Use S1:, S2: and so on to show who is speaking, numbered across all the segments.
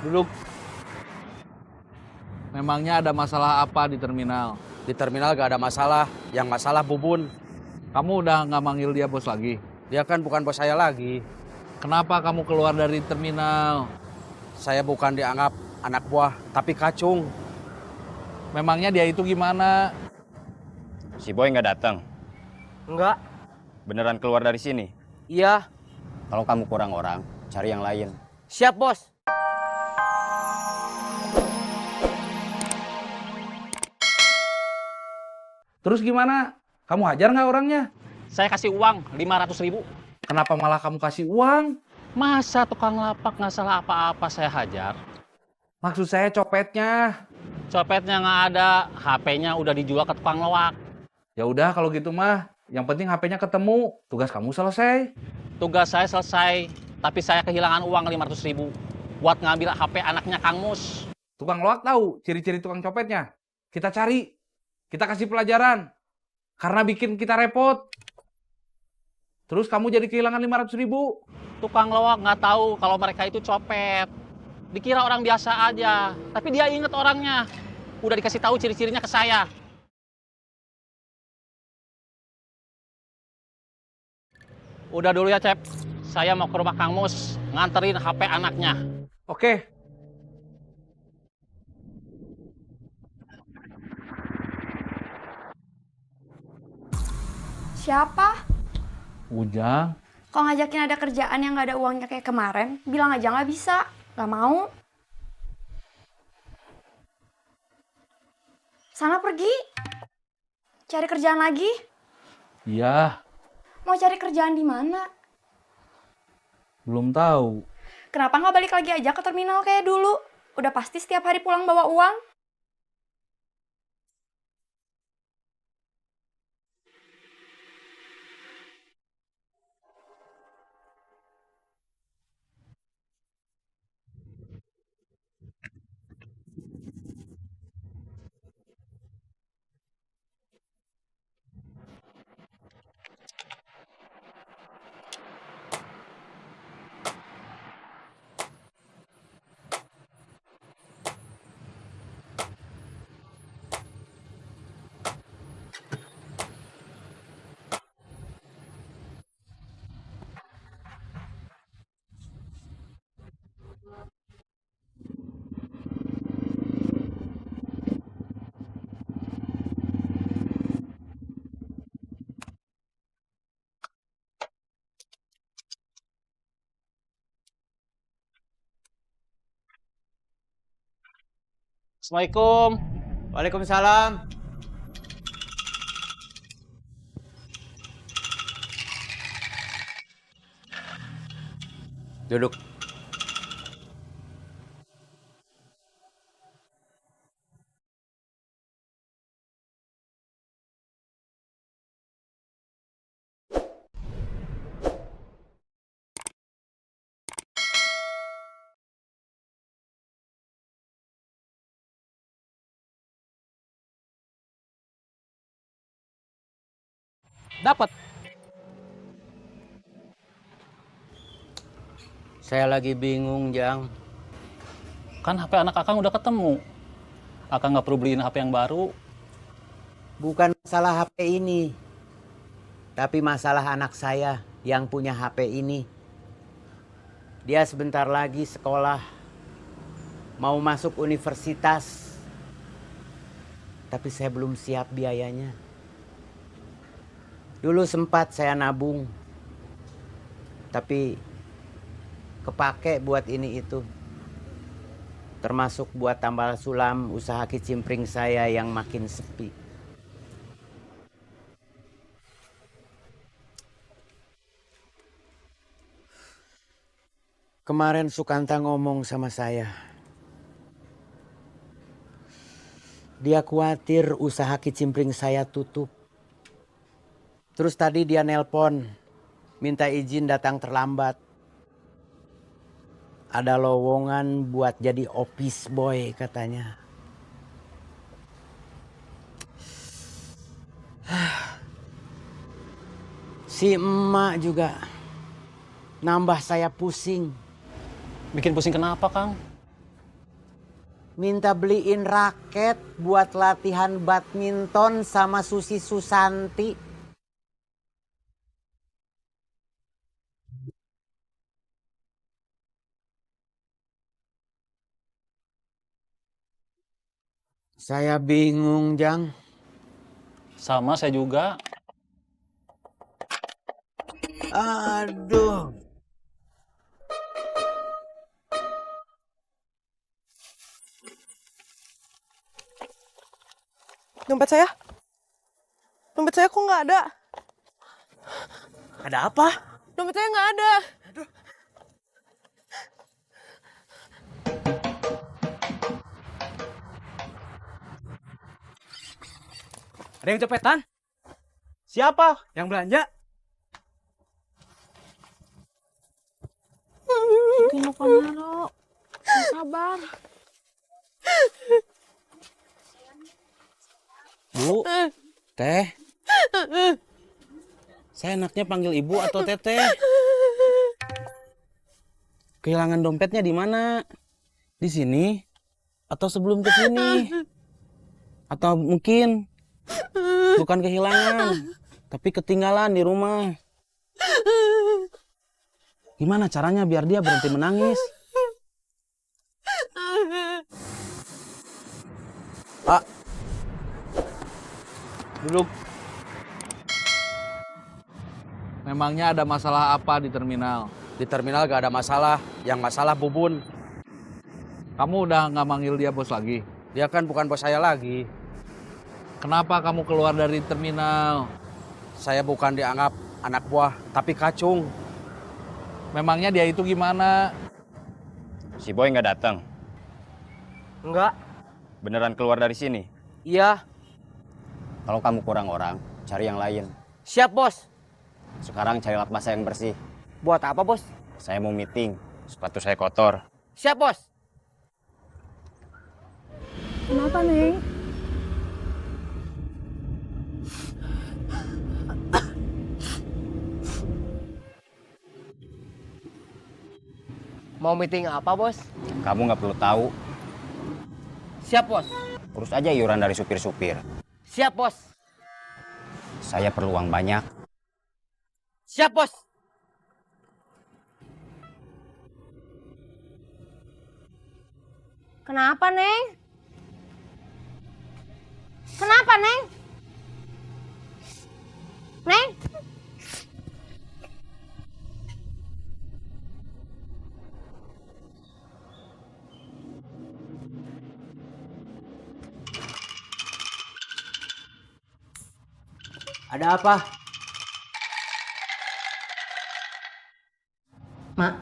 S1: Duduk. Memangnya ada masalah apa di terminal?
S2: Di terminal gak ada masalah, yang masalah Bubun.
S1: Kamu udah nggak manggil dia bos lagi?
S2: Dia kan bukan bos saya lagi.
S1: Kenapa kamu keluar dari terminal?
S2: Saya bukan dianggap anak buah, tapi kacung.
S1: Memangnya dia itu gimana?
S3: Si Boy nggak datang.
S4: Enggak.
S3: Beneran keluar dari sini.
S4: Iya.
S3: Kalau kamu kurang orang, cari yang lain.
S4: Siap, Bos.
S1: Terus gimana? Kamu hajar nggak orangnya?
S5: Saya kasih uang 500.000.
S1: Kenapa malah kamu kasih uang?
S5: Masa tukang lapak nggak salah apa-apa saya hajar?
S1: Maksud saya copetnya.
S5: Copetnya nggak ada, HP-nya udah dijual ke tukang loak.
S1: Ya udah kalau gitu mah, yang penting HP-nya ketemu. Tugas kamu selesai.
S5: Tugas saya selesai, tapi saya kehilangan uang 500.000 buat ngambil HP anaknya Kang Mus.
S1: Tukang loak tahu ciri-ciri tukang copetnya. Kita cari. Kita kasih pelajaran. Karena bikin kita repot. Terus kamu jadi kehilangan 500.000.
S5: Tukang loak nggak tahu kalau mereka itu copet. Dikira orang biasa aja, tapi dia inget orangnya. Udah dikasih tahu ciri-cirinya ke saya. Udah dulu ya, Cep. Saya mau ke rumah Kang Mus, nganterin HP anaknya.
S1: Oke.
S6: Siapa?
S1: Ujang.
S6: Kok ngajakin ada kerjaan yang gak ada uangnya kayak kemarin? Bilang aja gak bisa. Gak mau. Sana pergi. Cari kerjaan lagi.
S1: Iya,
S6: Mau cari kerjaan di mana?
S1: belum tahu.
S6: Kenapa nggak balik lagi aja ke terminal kayak dulu? Udah pasti setiap hari pulang bawa uang.
S5: Assalamualaikum.
S4: Waalaikumsalam.
S2: Duduk.
S5: Dapat.
S4: Saya lagi bingung, Jang.
S5: Kan HP anak Akang udah ketemu. Akang nggak perlu beliin HP yang baru.
S4: Bukan masalah HP ini. Tapi masalah anak saya yang punya HP ini. Dia sebentar lagi sekolah. Mau masuk universitas. Tapi saya belum siap biayanya. Dulu sempat saya nabung. Tapi kepake buat ini itu. Termasuk buat tambal sulam usaha kicimpring saya yang makin sepi. Kemarin Sukanta ngomong sama saya. Dia khawatir usaha kicimpring saya tutup. Terus tadi dia nelpon, minta izin datang terlambat. Ada lowongan buat jadi office boy katanya. Si emak juga nambah saya pusing.
S5: Bikin pusing kenapa, Kang?
S4: minta beliin raket buat latihan badminton sama Susi Susanti. Saya bingung, Jang.
S5: Sama saya juga.
S4: Aduh.
S7: Dompet saya? Dompet saya kok nggak ada?
S4: Ada apa?
S7: Dompet saya nggak ada.
S2: Ada yang copetan?
S5: Siapa?
S2: Yang belanja?
S6: Tino Panaro. Sabar.
S2: Bu, teh. Saya enaknya panggil ibu atau teteh? Kehilangan dompetnya di mana? Di sini? Atau sebelum ke sini? Atau mungkin bukan kehilangan, tapi ketinggalan di rumah. Gimana caranya biar dia berhenti menangis?
S1: Pak, duduk. Memangnya ada masalah apa di terminal?
S2: Di terminal gak ada masalah, yang masalah Bubun.
S1: Kamu udah nggak manggil dia bos lagi?
S2: Dia kan bukan bos saya lagi.
S1: Kenapa kamu keluar dari terminal?
S2: Saya bukan dianggap anak buah, tapi kacung.
S1: Memangnya dia itu gimana?
S3: Si Boy nggak datang.
S4: Enggak.
S3: Beneran keluar dari sini?
S4: Iya.
S3: Kalau kamu kurang orang, cari yang lain.
S4: Siap, Bos.
S3: Sekarang cari lap basah yang bersih.
S4: Buat apa, Bos?
S3: Saya mau meeting, sepatu saya kotor.
S4: Siap, Bos.
S6: Kenapa, Neng?
S4: Mau meeting apa, Bos?
S3: Kamu nggak perlu tahu.
S4: Siap, Bos.
S3: Urus aja iuran dari supir-supir.
S4: Siap, Bos.
S3: Saya perlu uang banyak.
S4: Siap, Bos.
S6: Kenapa, Neng? Kenapa, Neng? Neng?
S4: Ada apa?
S8: Mak,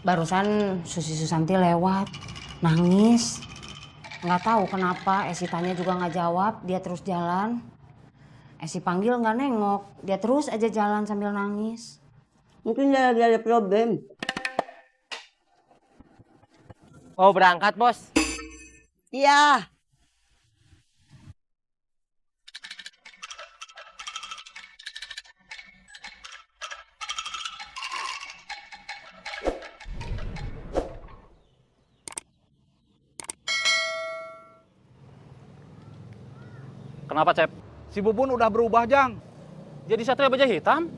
S8: barusan Susi Susanti lewat, nangis. Nggak tahu kenapa, Esi tanya juga nggak jawab, dia terus jalan. Esi panggil nggak nengok, dia terus aja jalan sambil nangis.
S9: Mungkin dia lagi ada problem.
S4: Mau berangkat, Bos?
S9: Iya.
S5: Kenapa, Cep?
S1: Si Bubun udah berubah, Jang.
S5: Jadi Satria Baja Hitam?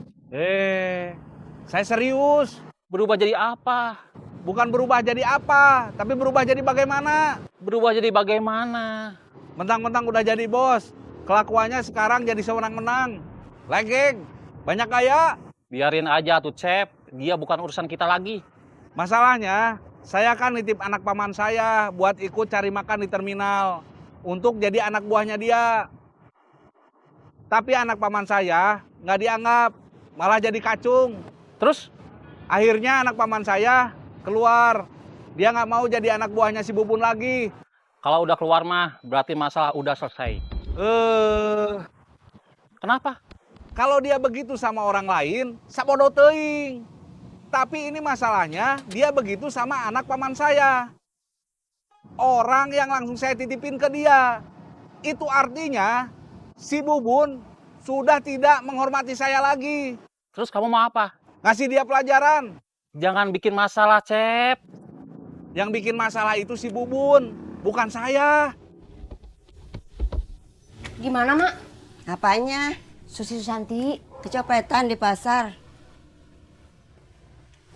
S1: Saya serius.
S5: Berubah jadi apa?
S1: Bukan berubah jadi apa, tapi berubah jadi bagaimana.
S5: Berubah jadi bagaimana?
S1: Mentang-mentang udah jadi bos, kelakuannya sekarang jadi sewenang-wenang. Legeng, banyak gaya.
S5: Biarin aja tuh, Cep. Dia bukan urusan kita lagi.
S1: Masalahnya, saya kan nitip anak paman saya buat ikut cari makan di terminal. Untuk jadi anak buahnya dia. Tapi anak paman saya nggak dianggap, malah jadi kacung.
S5: Terus?
S1: Akhirnya anak paman saya keluar. Dia nggak mau jadi anak buahnya si Bubun lagi.
S5: Kalau udah keluar mah, berarti masalah udah selesai. Kenapa?
S1: Kalau dia begitu sama orang lain, sabodo teuing. Tapi ini masalahnya, dia begitu sama anak paman saya. Orang yang langsung saya titipin ke dia. Itu artinya, si Bubun sudah tidak menghormati saya lagi.
S5: Terus kamu mau apa?
S1: Ngasih dia pelajaran.
S5: Jangan bikin masalah, Cep.
S1: Yang bikin masalah itu si Bubun, bukan saya.
S8: Gimana, Mak?
S9: Apanya?
S8: Susi Susanti.
S9: Kecopetan di pasar.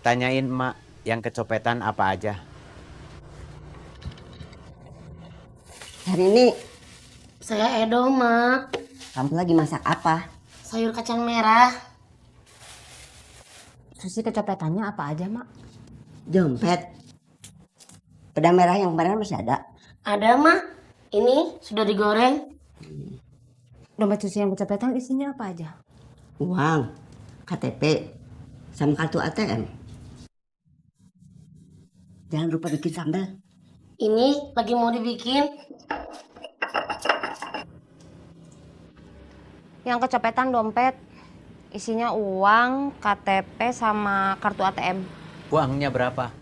S4: Tanyain emak yang kecopetan apa aja.
S9: Hari ini
S10: Saya Edo, Mak.
S9: kamu lagi masak apa?
S10: Sayur kacang merah.
S8: Susi kecopetannya apa aja, Mak?
S9: Dompet. Pedang merah yang kemarin masih ada?
S10: Ada, Mak. Ini sudah digoreng.
S8: Dompet Susi yang kecopetan isinya apa aja?
S9: Uang, KTP, sama kartu ATM. Jangan lupa bikin sambal.
S10: Ini lagi mau dibikin.
S8: Yang kecopetan dompet isinya uang, KTP sama kartu ATM.
S4: Uangnya berapa?